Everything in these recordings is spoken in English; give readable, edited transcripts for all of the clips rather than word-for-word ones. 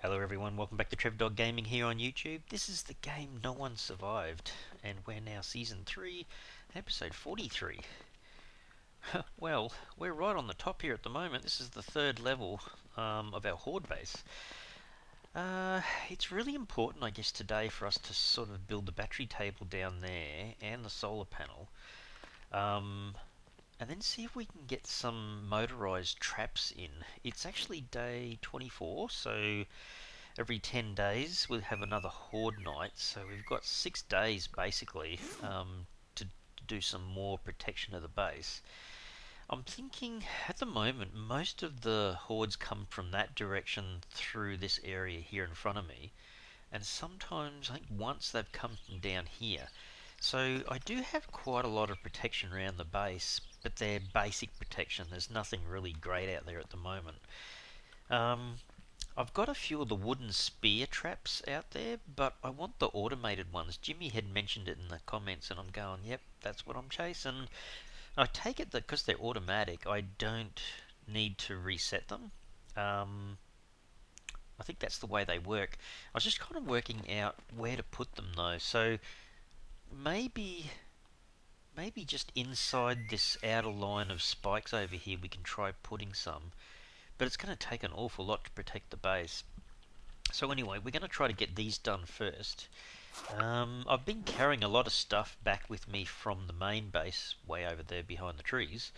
Hello everyone, welcome back to Trev Dog Gaming here on YouTube. This is the game No One Survived, and we're now Season 3, Episode 43. Well, we're right on the top here at the moment. This is the third level of our Horde base. It's really important, I guess, today for us to sort of build the battery table down there and the solar panel. And then see if we can get some motorized traps in. It's actually day 24, so every 10 days we'll have another Horde night. So we've got 6 days basically to do some more protection of the base. I'm thinking at the moment most of the Hordes come from that direction through this area here in front of me. And sometimes, I think once they've come from down here. So I do have quite a lot of protection around the base, but they're basic protection. There's nothing really great out there at the moment. I've got a few of the wooden spear traps out there, but I want the automated ones. Jimmy had mentioned it in the comments, and I'm going, yep, that's what I'm chasing. I take it that because they're automatic, I don't need to reset them. I think that's the way they work. I was just kind of working out where to put them though. So maybe just inside this outer line of spikes over here we can try putting some, but it's going to take an awful lot to protect the base. So anyway, we're going to try to get these done first. I've been carrying a lot of stuff back with me from the main base way over there behind the trees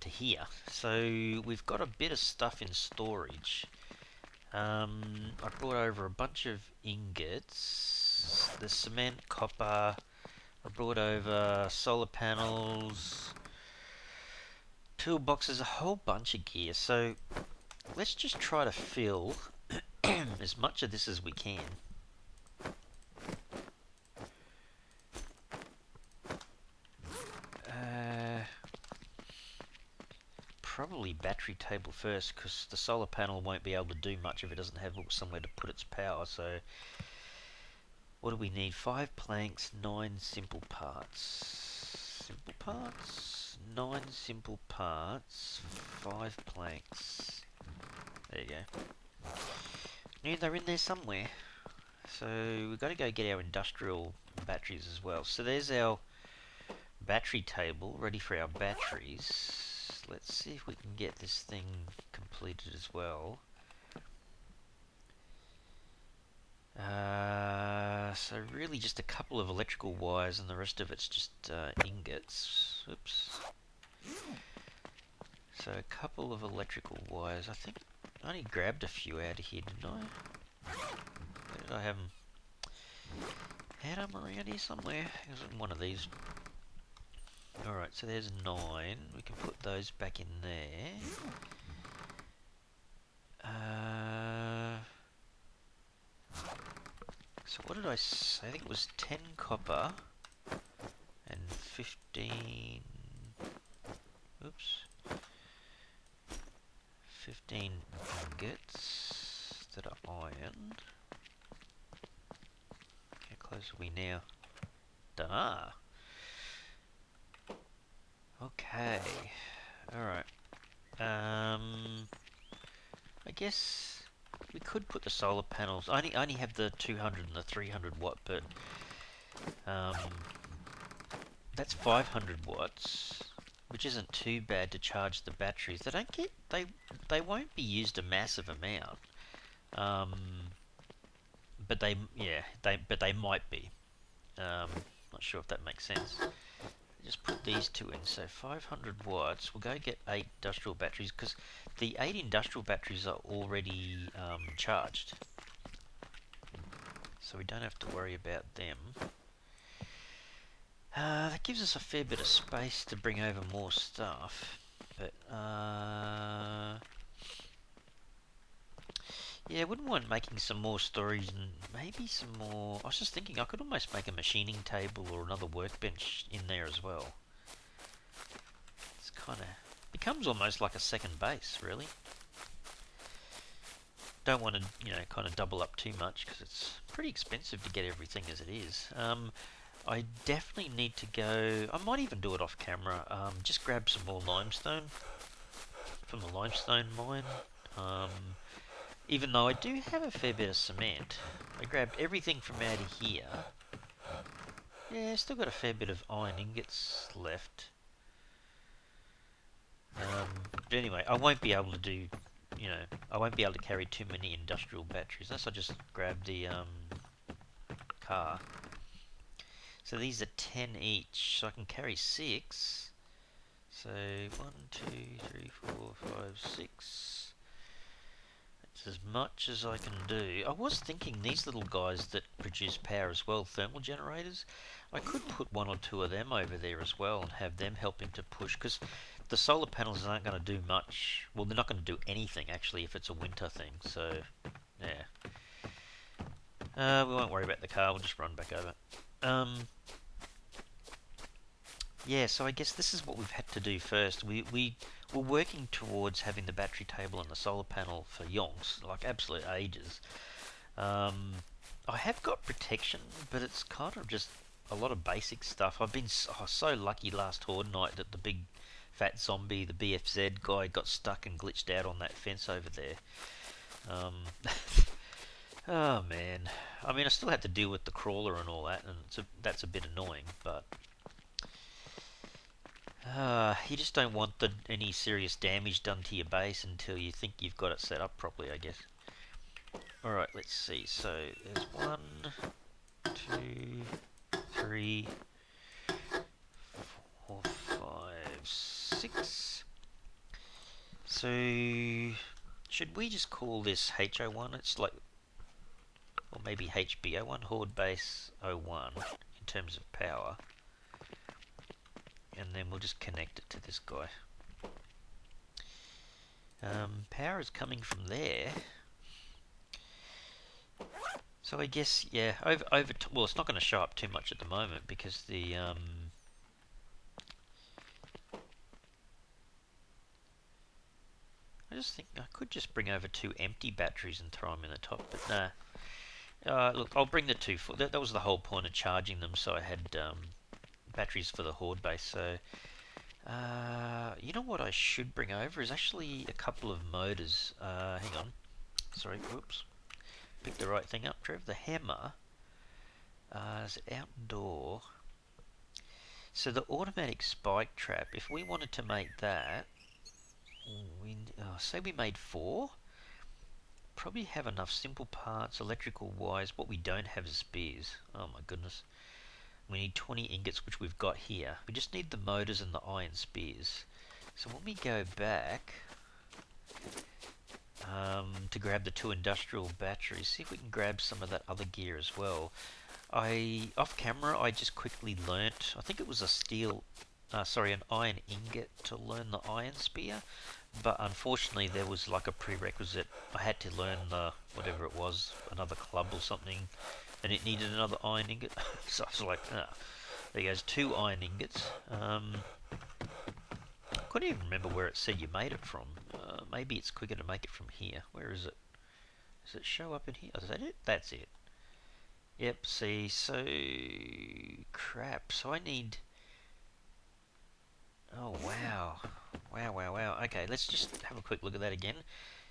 to here, so we've got a bit of stuff in storage. I brought over a bunch of ingots, the cement, copper. I brought over solar panels, toolboxes, a whole bunch of gear. So let's just try to fill as much of this as we can. Probably battery table first, because the solar panel won't be able to do much if it doesn't have somewhere to put its power. So what do we need? 5 planks, 9 simple parts. Simple parts? 9 simple parts, 5 planks. There you go. Knew they were in there somewhere. So we've got to go get our industrial batteries as well. So there's our battery table ready for our batteries. Let's see if we can get this thing completed as well. So really just a couple of electrical wires and the rest of it's just ingots. Oops. So a couple of electrical wires. I think I only grabbed a few out of here, didn't I? Where did I have them? Had them around here somewhere. It was in one of these. Alright, so there's 9. We can put those back in there. So what did I say? I think it was 10 copper and 15... Oops. 15 ingots that are iron. How close are we now? Da. Okay. Alright. I guess we could put the solar panels. I only have the 200 and the 300 watt, but that's 500 watts, which isn't too bad to charge the batteries. They don't get they won't be used a massive amount, but they might be. Not sure if that makes sense. Just put these two in. So 500 watts. We'll go get 8 industrial batteries because the 8 industrial batteries are already charged, so we don't have to worry about them. That gives us a fair bit of space to bring over more stuff, but yeah, I wouldn't mind making some more storage and maybe some more. I was just thinking I could almost make a machining table or another workbench in there as well. It's kind of becomes almost like a second base, really. Don't want to, kind of double up too much because it's pretty expensive to get everything as it is. I definitely need to go. I might even do it off camera. Just grab some more limestone from the limestone mine. Even though I do have a fair bit of cement. I grabbed everything from out of here. Yeah, still got a fair bit of iron ingots left. But anyway, I won't be able to do, I won't be able to carry too many industrial batteries unless I just grab the car. So these are 10 each, so I can carry 6. So 1, 2, 3, 4, 5, 6. That's as much as I can do. I was thinking these little guys that produce power as well, thermal generators, I could put 1 or 2 of them over there as well and have them helping to push, because the solar panels aren't going to do much. Well, they're not going to do anything actually if it's a winter thing, so yeah. We won't worry about the car, we'll just run back over. Yeah, so I guess this is what we've had to do first. We were working towards having the battery table and the solar panel for yonks, like absolute ages. I have got protection, but it's kind of just a lot of basic stuff. I've been so lucky last Horde night that the big fat zombie, the BFZ guy, got stuck and glitched out on that fence over there. Oh man, I mean I still had to deal with the crawler and all that, and that's a bit annoying, but you just don't want any serious damage done to your base until you think you've got it set up properly, I guess. Alright, let's see. So, there's 1, 2, 3, 4, 5, 6. So, should we just call this HO1? It's like, or maybe HB01, Horde Base 01, in terms of power. And then we'll just connect it to this guy. Power is coming from there. So I guess, yeah, well, it's not going to show up too much at the moment because the I just think I could just bring over 2 empty batteries and throw them in the top, but nah. Look, I'll bring the 2 full. That was the whole point of charging them, so I had batteries for the Horde base. So, you know what I should bring over is actually a couple of motors. Hang on. Sorry, whoops. Pick the right thing up, Trev. The hammer is outdoor. So the automatic spike trap, if we wanted to make that, say we made 4, probably have enough simple parts, electrical wires. What we don't have is spears. Oh my goodness. We need 20 ingots, which we've got here. We just need the motors and the iron spears. So when we go back to grab the 2 industrial batteries, see if we can grab some of that other gear as well. Off camera, I just quickly learnt, I think it was an iron ingot to learn the iron spear, but unfortunately there was like a prerequisite. I had to learn whatever it was, another club or something, and it needed another iron ingot. So I was like, there goes 2 iron ingots. I couldn't even remember where it said you made it from. Maybe it's quicker to make it from here. Where is it? Does it show up in here? Is that it? That's it. Yep, see, so crap. So I need... Oh, wow. Wow. Okay, let's just have a quick look at that again.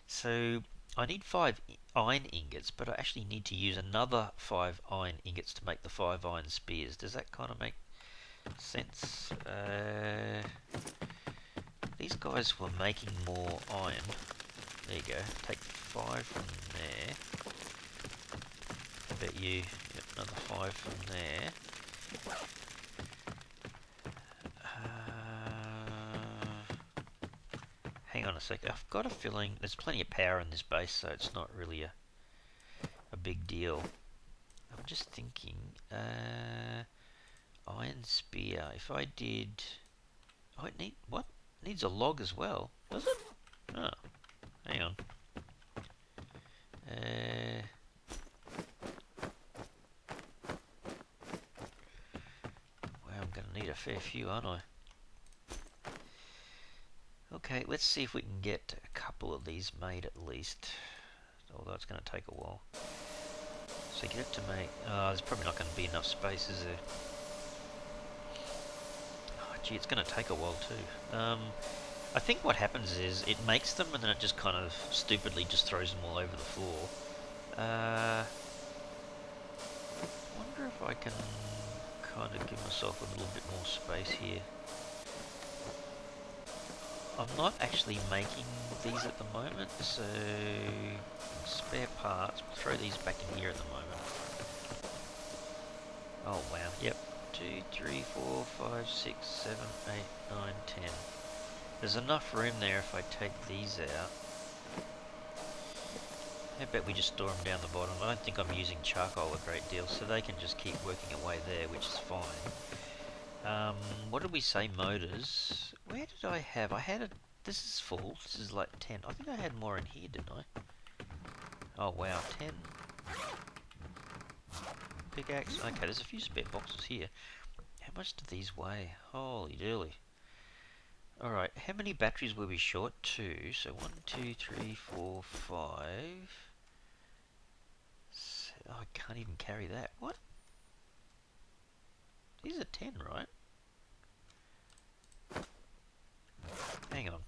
So I need 5 iron ingots, but I actually need to use another 5 iron ingots to make the 5 iron spears. Does that kind of make sense? These guys were making more iron. There you go. Take 5 from there. I bet you get another 5 from there. Hang on a sec. I've got a feeling there's plenty of power in this base, so it's not really a big deal. I'm just thinking, iron spear. If I did, oh, it needs a log as well, does it? Oh, hang on. Wow, I'm going to need a fair few, aren't I? Okay, let's see if we can get a couple of these made at least. Although it's going to take a while. So get it to make... there's probably not going to be enough space, is there? Oh, gee, it's going to take a while too. I think what happens is it makes them and then it just kind of stupidly just throws them all over the floor. Wonder if I can kind of give myself a little bit more space here. I'm not actually making these at the moment, so spare parts, we'll throw these back in here at the moment. Oh wow, yep. 2, 3, 4, 5, 6, 7, 8, 9, 10. There's enough room there if I take these out. How about we just store them down the bottom? I don't think I'm using charcoal a great deal, so they can just keep working away there, which is fine. What did we say, motors? Where did I have? I had a... This is full. This is like 10. I think I had more in here, didn't I? Oh, wow. 10. Pickaxe. Okay, there's a few spare boxes here. How much do these weigh? Holy dooly. Alright, how many batteries were we short? 2. So 1, 2, 3, 4, 5. Oh, I can't even carry that. What? These are 10, right? Hang on.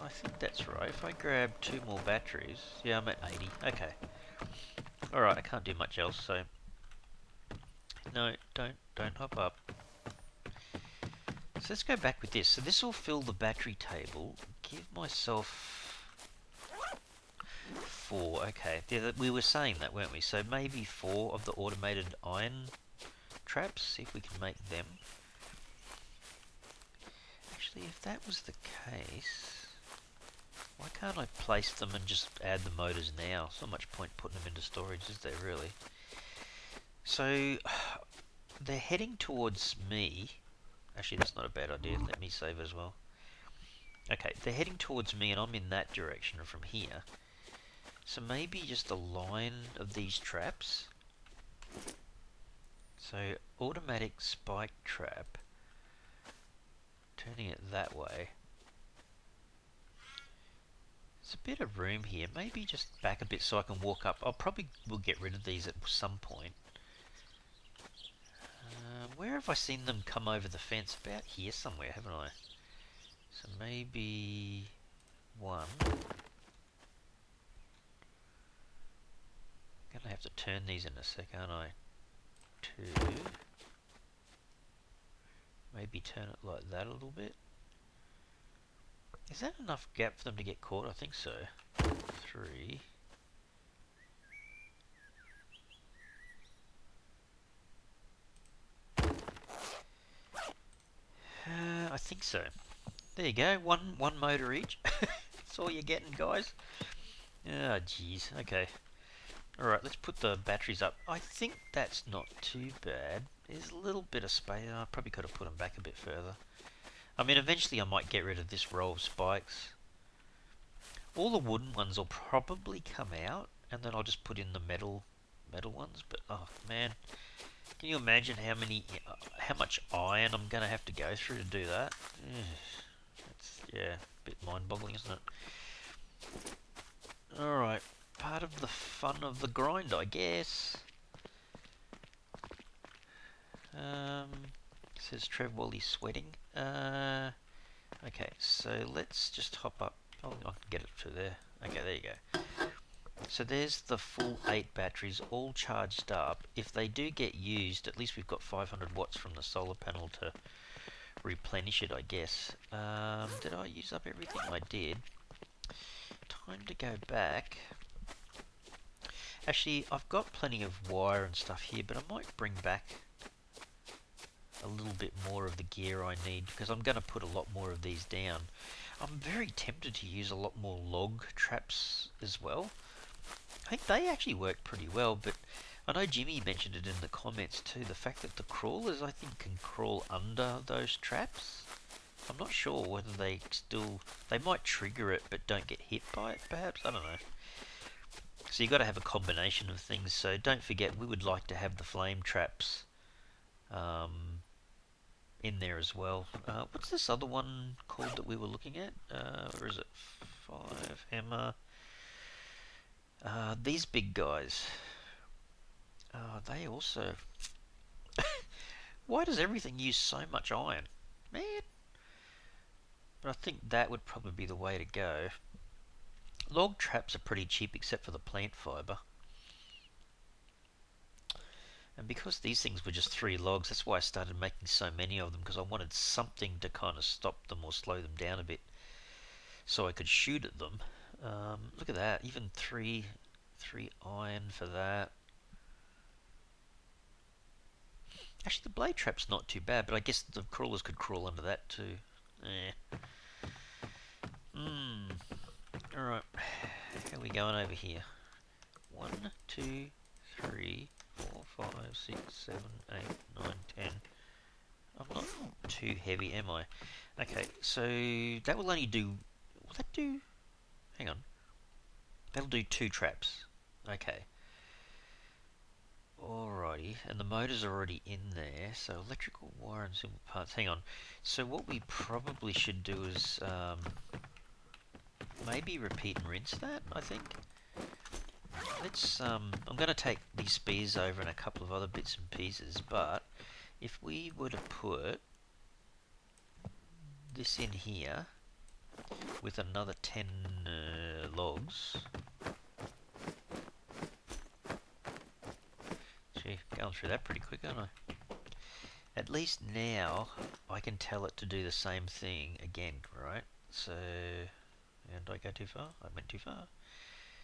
I think that's right. If I grab 2 more batteries... Yeah, I'm at 80. Okay. Alright, I can't do much else, so... No, don't hop up. So let's go back with this. So this will fill the battery table. Give myself 4. Okay, we were saying that, weren't we? So maybe 4 of the automated iron traps. See if we can make them. Actually, if that was the case, why can't I place them and just add the motors now? It's not much point putting them into storage, is there really? So they're heading towards me. Actually, that's not a bad idea. Let me save as well. Okay, they're heading towards me and I'm in that direction from here. So maybe just a line of these traps. So automatic spike trap. Turning it that way. There's a bit of room here. Maybe just back a bit so I can walk up. I'll probably will get rid of these at some point. Where have I seen them come over the fence? About here somewhere, haven't I? So maybe 1. Gonna have to turn these in a sec, aren't I? 2. Maybe turn it like that a little bit. Is that enough gap for them to get caught? I think so. 3. I think so. There you go. One motor each. That's all you're getting, guys. Ah, jeez. Okay. Alright, let's put the batteries up. I think that's not too bad. There's a little bit of space. I probably could have put them back a bit further. I mean, eventually I might get rid of this row of spikes. All the wooden ones will probably come out, and then I'll just put in the metal ones. But oh man, can you imagine how much iron I'm gonna have to go through to do that? It's yeah, a bit mind-boggling, isn't it? All right, part of the fun of the grind, I guess. Says Trev while he's sweating. Okay, so let's just hop up. Oh, I can get it through there. Okay, there you go. So there's the full 8 batteries all charged up. If they do get used, at least we've got 500 watts from the solar panel to replenish it, I guess. Did I use up everything? I did. Time to go back. Actually, I've got plenty of wire and stuff here, but I might bring back a little bit more of the gear I need, because I'm going to put a lot more of these down. I'm very tempted to use a lot more log traps as well. I think they actually work pretty well, but I know Jimmy mentioned it in the comments too, the fact that the crawlers, I think, can crawl under those traps. I'm not sure whether they might trigger it but don't get hit by it, perhaps, I don't know. So you've got to have a combination of things, so don't forget we would like to have the flame traps in there as well. What's this other one called that we were looking at? Where is it? 5 hammer. These big guys. They also... Why does everything use so much iron? Man. But I think that would probably be the way to go. Log traps are pretty cheap except for the plant fibre. And because these things were just 3 logs, that's why I started making so many of them, because I wanted something to kind of stop them or slow them down a bit so I could shoot at them. Look at that, even three iron for that. Actually, the blade trap's not too bad, but I guess the crawlers could crawl under that too. Alright, how are we going over here? 1, 2, 3, 4, 5, 6, 7, 8, 9, 10. I'm not too heavy, am I? Okay, so that will only do... Will that do... Hang on. That'll do 2 traps. Okay. Alrighty, and the motors are already in there, so electrical wire and simple parts. Hang on. So what we probably should do is maybe repeat and rinse that, I think. Let's, I'm going to take these spears over and a couple of other bits and pieces, but if we were to put this in here with another 10 logs. Gee, going through that pretty quick, aren't I? At least now I can tell it to do the same thing again, right? So, and did I go too far? I went too far.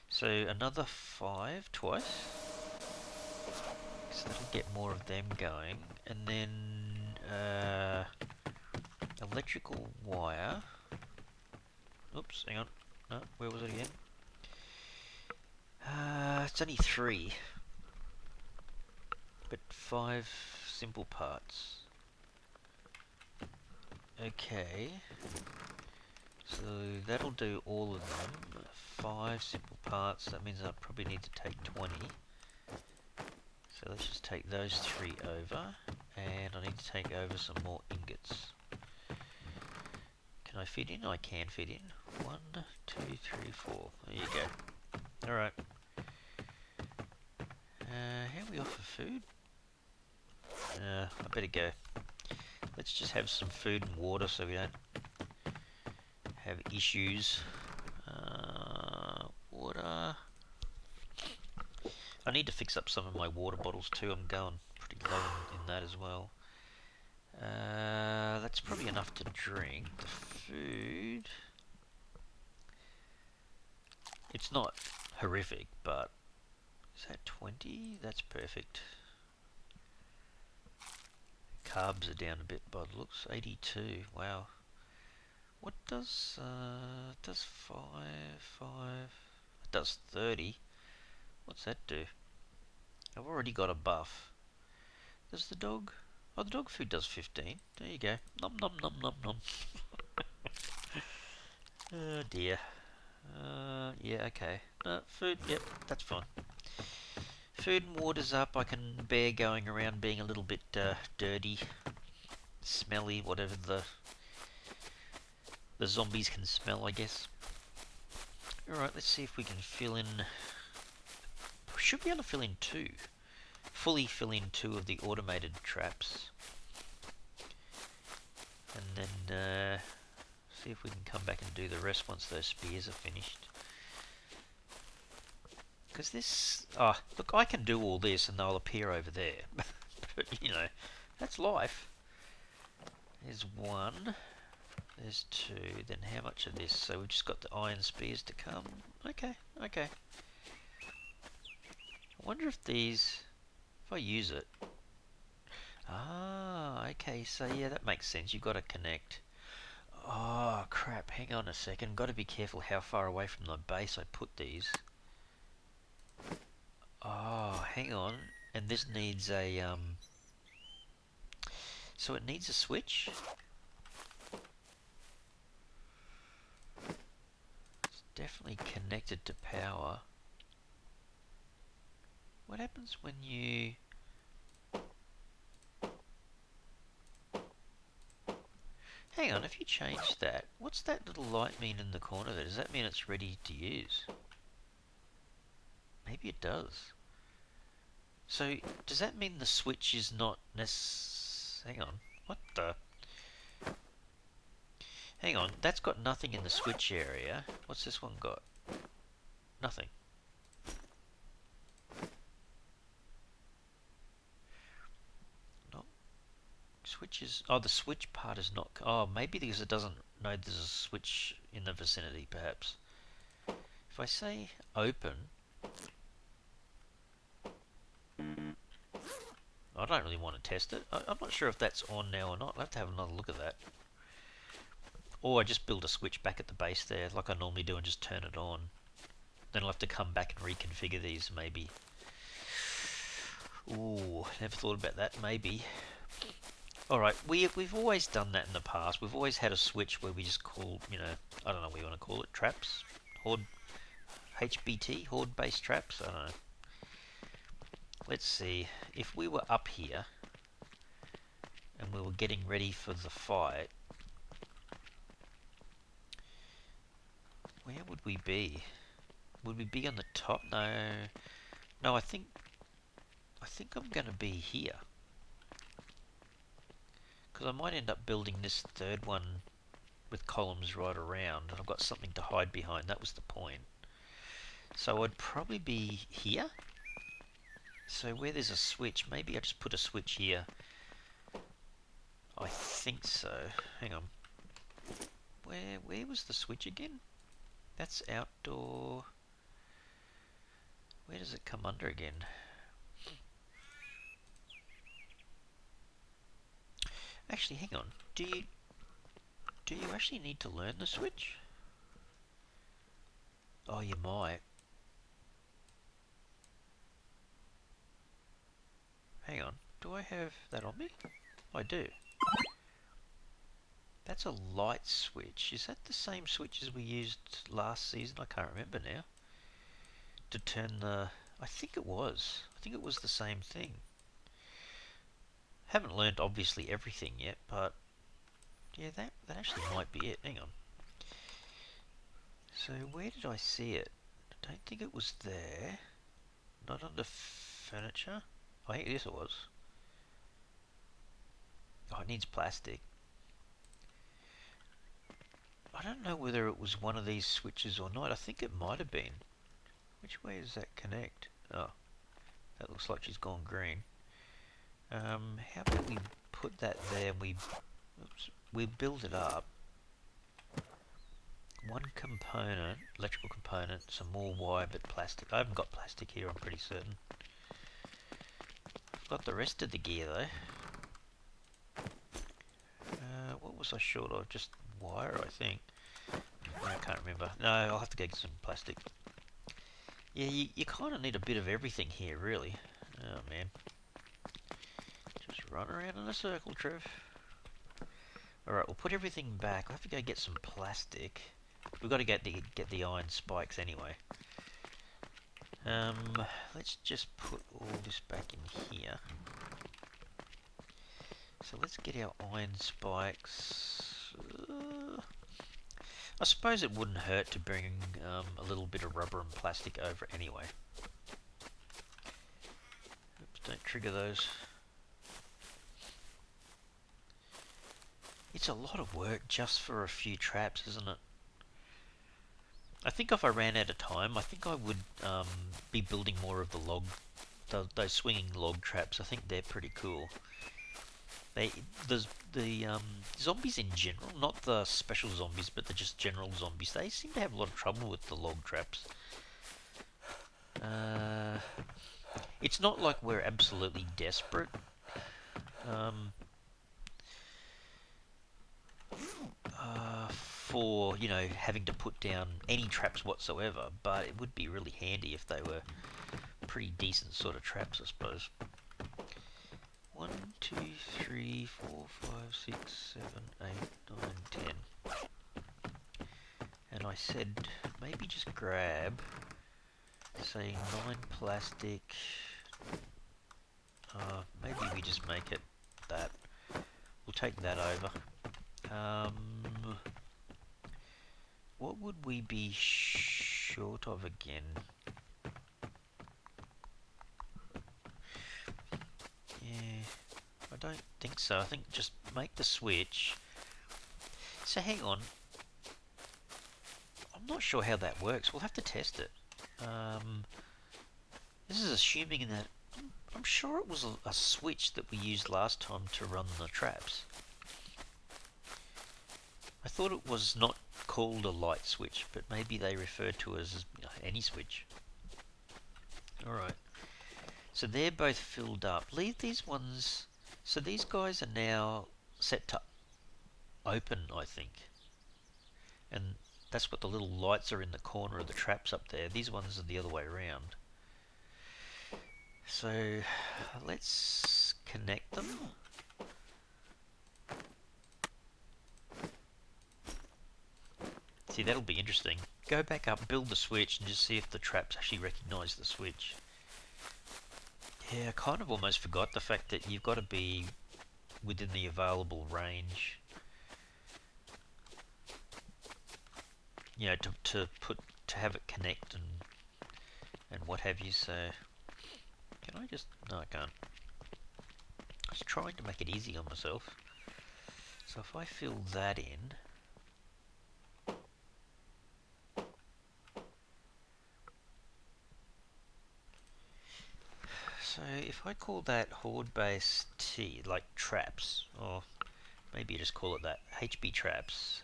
So another 5 twice. So that'll get more of them going. And then electrical wire. Oops, hang on. No, where was it again? It's only 3. But 5 simple parts. Okay. So that'll do all of them. 5 simple parts. That means I probably need to take 20. So let's just take those 3 over. And I need to take over some more ingots. Can I fit in? I can fit in. 1, 2, 3, 4. There you go. Alright. How are we off for food? I better go. Let's just have some food and water so we don't have issues. Water. I need to fix up some of my water bottles too. I'm going pretty low in that as well. That's probably enough to drink. The food... It's not horrific, but... Is that 20? That's perfect. Carbs are down a bit by the looks. 82. Wow. What does 5? It does 30. What's that do? I've already got a buff. Does the dog? Oh, the dog food does 15. There you go. Nom nom nom nom nom. Oh dear. Yeah, okay. Food, yep, that's fine. Food and water's up. I can bear going around being a little bit dirty, smelly, whatever the zombies can smell, I guess. Alright, let's see if we can fill in... We should be able to fill in 2. Fully fill in 2 of the automated traps. And then see if we can come back and do the rest once those spears are finished. Because this... Oh, look, I can do all this and they'll appear over there. But, you know, that's life. There's 1. There's 2. Then how much of this? So we've just got the iron spears to come. Okay, okay. I wonder if these... If I use it... Ah, okay, so yeah, that makes sense. You've got to connect. Oh, crap. Hang on a second. Got to be careful how far away from the base I put these. Oh, hang on. And this needs a, So it needs a switch? It's definitely connected to power. What happens when you... Hang on, if you change that, what's that little light mean in the corner there? Does that mean it's ready to use? Maybe it does. So, does that mean the switch is not Hang on, what the... Hang on, that's got nothing in the switch area. What's this one got? Nothing. No. Switches. Oh, the switch part is not. Oh, maybe because it doesn't know there's a switch in the vicinity, perhaps. If I say open, I don't really want to test it. I'm not sure if that's on now or not. I'll have to have another look at that. Or I just build a switch back at the base there, like I normally do, and just turn it on. Then I'll have to come back and reconfigure these, maybe. Ooh, never thought about that, maybe. Alright, we've always done that in the past. We've always had a switch where we just call, I don't know what you want to call it, traps? Horde, HBT, Horde-based traps? I don't know. Let's see, if we were up here, and we were getting ready for the fight, where would we be? Would we be on the top? No, I think I'm going to be here. Because I might end up building this third one with columns right around, and I've got something to hide behind. That was the point. So I'd probably be here. So where there's a switch, maybe I just put a switch here. I think so. Hang on. Where was the switch again? That's outdoor. Where does it come under again? Actually, hang on. Do you actually need to learn the switch? Oh, you might. Hang on. Do I have that on me? I do. That's a light switch. Is that the same switch as we used last season? I can't remember now. To turn the... I think it was. I think it was the same thing. Haven't learned obviously everything yet, but yeah, that actually might be it. Hang on. So where did I see it? I don't think it was there. Not under furniture. I think yes it was. Oh, it needs plastic. I don't know whether it was one of these switches or not. I think it might have been. Which way does that connect? Oh, that looks like she's gone green. How about we put that there and we build it up. One component, electrical component, some more wire, but plastic. I haven't got plastic here, I'm pretty certain. I've got the rest of the gear though. What was I short of? Just wire, I think. I can't remember. No, I'll have to go get some plastic. Yeah, you kind of need a bit of everything here, really. Oh, man. Just run around in a circle, Trev. Alright, we'll put everything back. I'll have to go get some plastic. We've got to get the iron spikes anyway. Let's just put all this back in here. So let's get our iron spikes. I suppose it wouldn't hurt to bring a little bit of rubber and plastic over anyway. Oops, don't trigger those. It's a lot of work just for a few traps, isn't it? I think if I ran out of time, I think I would be building more of those swinging log traps. I think they're pretty cool. The zombies in general, not the special zombies, but the just general zombies, they seem to have a lot of trouble with the log traps. It's not like we're absolutely desperate. For, having to put down any traps whatsoever, but it would be really handy if they were pretty decent sort of traps, I suppose. 1, 2, 3, 4, 5, 6, 7, 8, 9, 10. And I said maybe just grab, say, 9 plastic. Maybe we just make it that. We'll take that over. What would we be short of again? Yeah, I don't think so. I think just make the switch. So hang on. I'm not sure how that works. We'll have to test it. This is assuming that... I'm sure it was a switch that we used last time to run the traps. I thought it was not called a light switch, but maybe they refer to it as any switch. Alright. So they're both filled up. Leave these ones... So these guys are now set to open, I think. And that's what the little lights are in the corner of the traps up there. These ones are the other way around. So let's connect them. See, that'll be interesting. Go back up, build the switch, and just see if the traps actually recognise the switch. Yeah, I kind of almost forgot the fact that you've got to be within the available range. You know, to have it connect and what have you. So, can I just... No, I can't. I was trying to make it easy on myself. So if I fill that in... So if I call that Horde base T, like traps, or maybe just call it that, HB traps,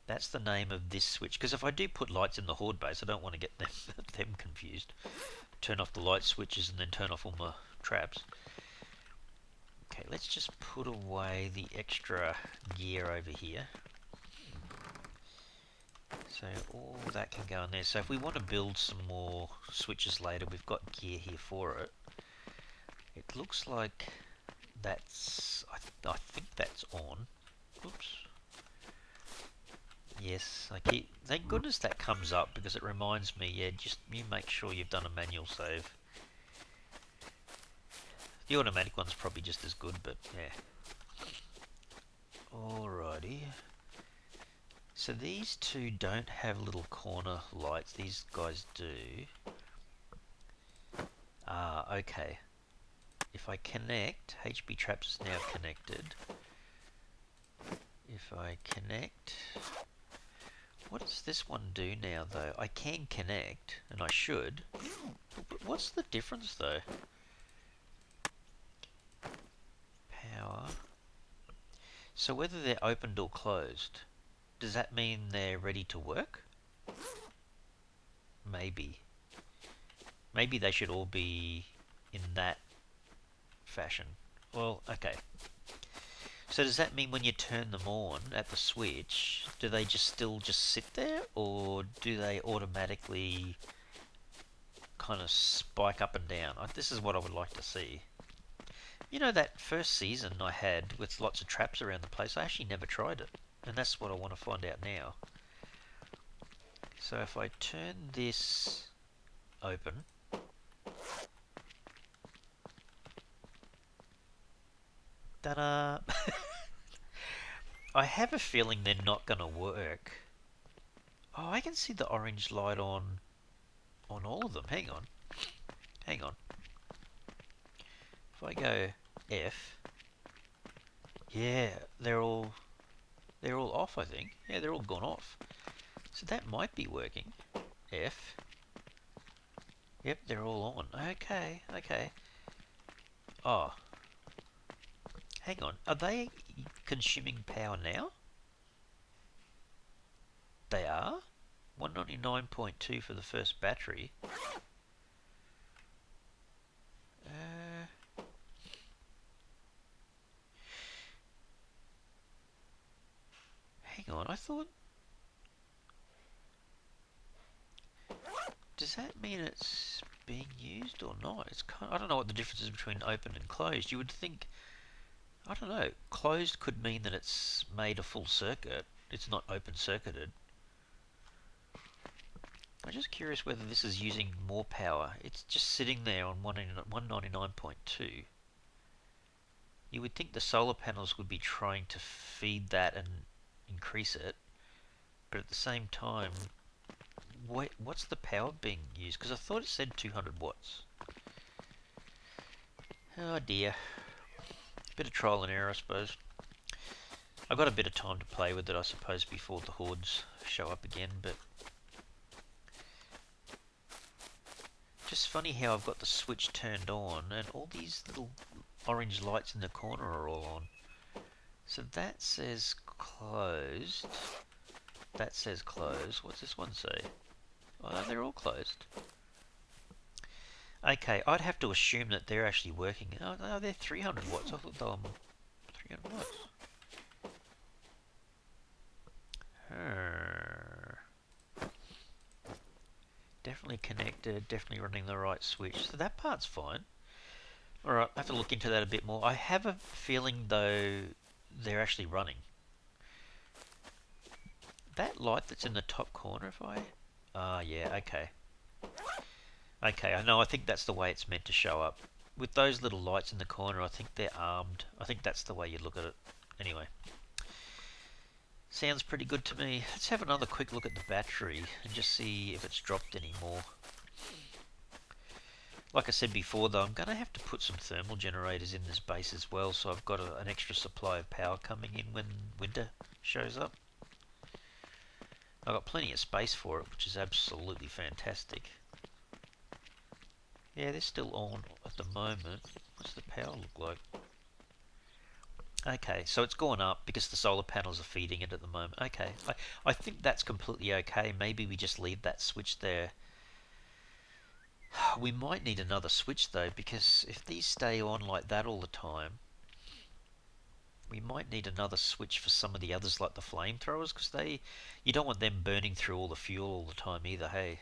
that's the name of this switch. Because if I do put lights in the Horde base, I don't want to get them confused. Turn off the light switches and then turn off all my traps. Okay, let's just put away the extra gear over here. So all that can go in there. So if we want to build some more switches later, we've got gear here for it. It looks like that's... I think that's on. Oops. Yes, thank goodness that comes up, because it reminds me, yeah, just you make sure you've done a manual save. The automatic one's probably just as good, but yeah. Alrighty. So these two don't have little corner lights, these guys do. Ah, okay. If I connect, HB Traps is now connected. If I connect... What does this one do now, though? I can connect, and I should. But what's the difference, though? Power. So whether they're opened or closed, does that mean they're ready to work? Maybe. Maybe they should all be in that fashion. Well, okay. So does that mean when you turn them on at the switch, do they still sit there, or do they automatically kind of spike up and down? This is what I would like to see. You know, that first season I had with lots of traps around the place, I actually never tried it. And that's what I want to find out now. So if I turn this open... Ta-da! I have a feeling they're not going to work. Oh, I can see the orange light on all of them. Hang on. Hang on. If I go F... Yeah, they're all off, I think. Yeah, they're all gone off. So that might be working. F. Yep, they're all on. Okay, okay. Oh. Hang on. Are they consuming power now? They are? 199.2 for the first battery. Hang on, I thought... Does that mean it's being used or not? It's I don't know what the difference is between open and closed. You would think... I don't know. Closed could mean that it's made a full circuit. It's not open circuited. I'm just curious whether this is using more power. It's just sitting there on 199.2. You would think the solar panels would be trying to feed that and increase it, but at the same time, what's the power being used? Because I thought it said 200 watts. Oh dear. Bit of trial and error, I suppose. I've got a bit of time to play with it, I suppose, before the hordes show up again, but just funny how I've got the switch turned on and all these little orange lights in the corner are all on. So that says closed. That says closed. What's this one say? Oh, they're all closed. Okay, I'd have to assume that they're actually working. Oh no, they're 300 watts. I thought they were 300 watts. Definitely connected, definitely running the right switch. So that part's fine. Alright, I have to look into that a bit more. I have a feeling though they're actually running. That light that's in the top corner, if I... Ah, yeah, okay. Okay, I know, I think that's the way it's meant to show up. With those little lights in the corner, I think they're armed. I think that's the way you look at it. Anyway. Sounds pretty good to me. Let's have another quick look at the battery and just see if it's dropped any more. Like I said before though, I'm going to have to put some thermal generators in this base as well, so I've got an extra supply of power coming in when winter shows up. I've got plenty of space for it, which is absolutely fantastic. Yeah, they're still on at the moment. What's the power look like? Okay, so it's gone up because the solar panels are feeding it at the moment. Okay, I think that's completely okay. Maybe we just leave that switch there. We might need another switch though, because if these stay on like that all the time, we might need another switch for some of the others like the flamethrowers, because you don't want them burning through all the fuel all the time either, hey?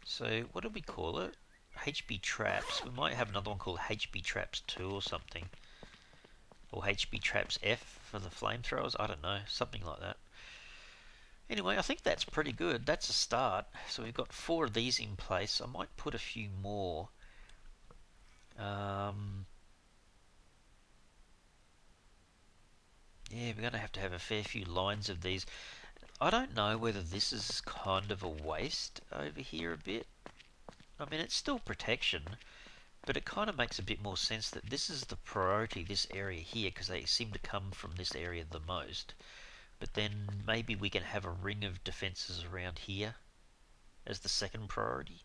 So what do we call it? HB traps. We might have another one called HB traps 2 or something. Or HB traps F for the flamethrowers. I don't know. Something like that. Anyway, I think that's pretty good. That's a start. So we've got 4 of these in place. I might put a few more. Yeah, we're going to have a fair few lines of these. I don't know whether this is kind of a waste over here a bit. I mean, it's still protection, but it kind of makes a bit more sense that this is the priority, this area here, because they seem to come from this area the most. But then maybe we can have a ring of defences around here as the second priority.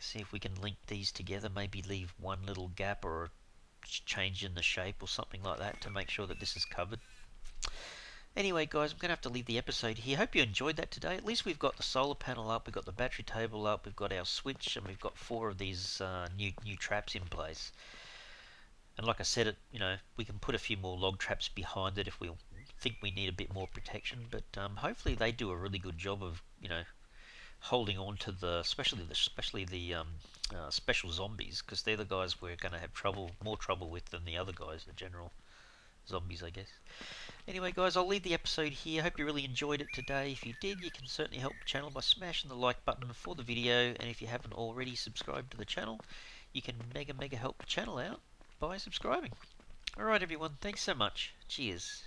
See if we can link these together, maybe leave one little gap or a change in the shape or something like that to make sure that this is covered. Anyway guys, I'm going to have to leave the episode here. Hope you enjoyed that today. At least we've got the solar panel up, we've got the battery table up, we've got our switch, and we've got 4 of these new traps in place. And like I said, we can put a few more log traps behind it if we think we need a bit more protection. But hopefully they do a really good job of holding on to especially the special zombies, because they're the guys we're going to have more trouble with than the other guys, the general zombies, I guess. Anyway guys, I'll leave the episode here. Hope you really enjoyed it today. If you did, you can certainly help the channel by smashing the like button for the video, and if you haven't already subscribed to the channel, you can mega help the channel out by subscribing. Alright everyone, thanks so much. Cheers.